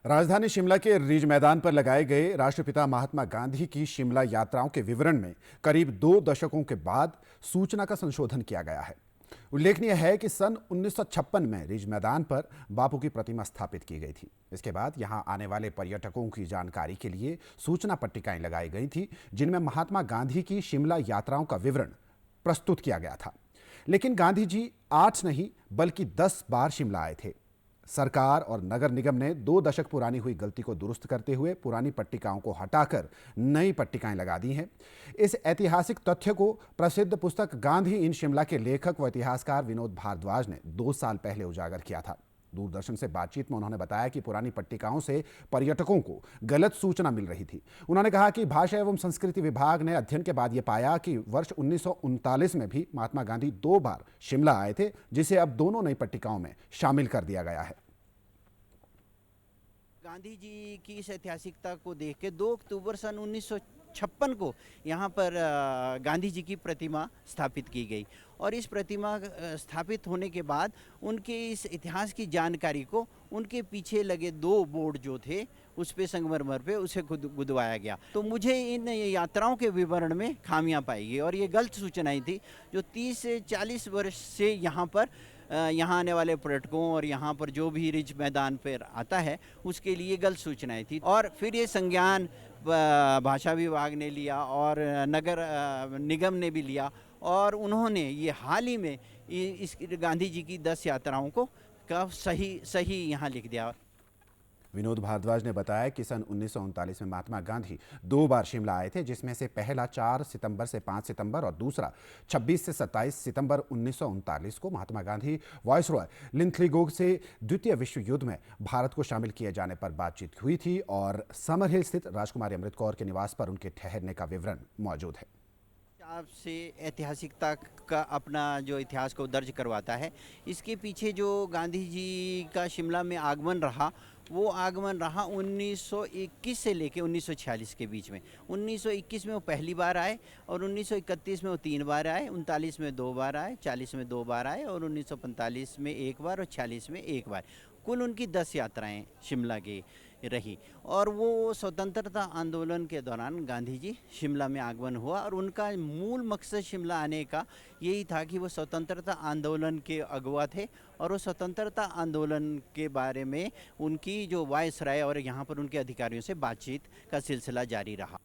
राजधानी शिमला के रिज मैदान पर लगाए गए राष्ट्रपिता महात्मा गांधी की शिमला यात्राओं के विवरण में करीब 2 दशकों के बाद सूचना का संशोधन किया गया है। उल्लेखनीय है कि सन 1956 में रिज मैदान पर बापू की प्रतिमा स्थापित की गई थी। इसके बाद यहां आने वाले पर्यटकों की जानकारी के लिए सूचना पट्टिकाएं लगाई गई थी, जिनमें महात्मा गांधी की शिमला यात्राओं का विवरण प्रस्तुत किया गया था। लेकिन गांधी जी 8 नहीं बल्कि 10 बार शिमला आए थे। सरकार और नगर निगम ने 2 दशक पुरानी हुई गलती को दुरुस्त करते हुए पुरानी पट्टिकाओं को हटाकर नई पट्टिकाएं लगा दी हैं। इस ऐतिहासिक तथ्य को प्रसिद्ध पुस्तक गांधी इन शिमला के लेखक व इतिहासकार विनोद भारद्वाज ने 2 साल पहले उजागर किया था। दूरदर्शन से बातचीत में उन्होंने बताया कि पुरानी पट्टिकाओं से पर्यटकों को गलत सूचना मिल रही थी। उन्होंने कहा कि भाषा एवं संस्कृति विभाग ने अध्ययन के बाद यह पाया कि वर्ष 1939 में भी महात्मा गांधी 2 बार शिमला आए थे, जिसे अब दोनों नई पट्टिकाओं में शामिल कर दिया गया है। गांधी जी की इस ऐतिहासिकता को देख के 2 अक्टूबर सन 1956 को यहाँ पर गांधी जी की प्रतिमा स्थापित की गई और इस प्रतिमा स्थापित होने के बाद उनके इस इतिहास की जानकारी को उनके पीछे लगे 2 बोर्ड जो थे उस पे संगमरमर पे उसे गुदवाया गया। तो मुझे इन यात्राओं के विवरण में खामियां पाई गई और ये गलत सूचनाएं थी जो 30 से 40 वर्ष से यहाँ आने वाले पर्यटकों और यहाँ पर जो भी रिज मैदान पर आता है उसके लिए गलत सूचनाएं थी। और फिर ये संज्ञान भाषा विभाग ने लिया और नगर निगम ने भी लिया और उन्होंने ये हाल ही में इस गांधी जी की 10 यात्राओं को का सही यहाँ लिख दिया। विनोद भारद्वाज ने बताया कि सन 1939 में महात्मा गांधी 2 बार शिमला आए थे, जिसमें से पहला 4 सितंबर से 5 सितंबर और दूसरा 26 से 27 सितंबर 1939 को महात्मा गांधी वायसरॉय लिंथलिगोग से द्वितीय विश्व युद्ध में भारत को शामिल किए जाने पर बातचीत हुई थी और समरहिल स्थित राजकुमारी अमृत कौर के निवास पर उनके ठहरने का विवरण मौजूद है। आपसे ऐतिहासिकता का अपना जो इतिहास को दर्ज करवाता है, इसके पीछे जो गांधी जी का शिमला में आगमन रहा वो आगमन रहा 1921 से लेके 1946 के बीच में। 1921 में वो पहली बार आए और 1931 में वो 3 बार आए, 39 में 2 बार आए, 40 में 2 बार आए और 1945 में 1 बार और 46 में 1 बार। कुल उनकी 10 यात्राएं शिमला की रही और वो स्वतंत्रता आंदोलन के दौरान गांधी जी शिमला में आगमन हुआ और उनका मूल मकसद शिमला आने का यही था कि वो स्वतंत्रता आंदोलन के अगुवा थे और वो स्वतंत्रता आंदोलन के बारे में उनकी जो वायसराय और यहाँ पर उनके अधिकारियों से बातचीत का सिलसिला जारी रहा।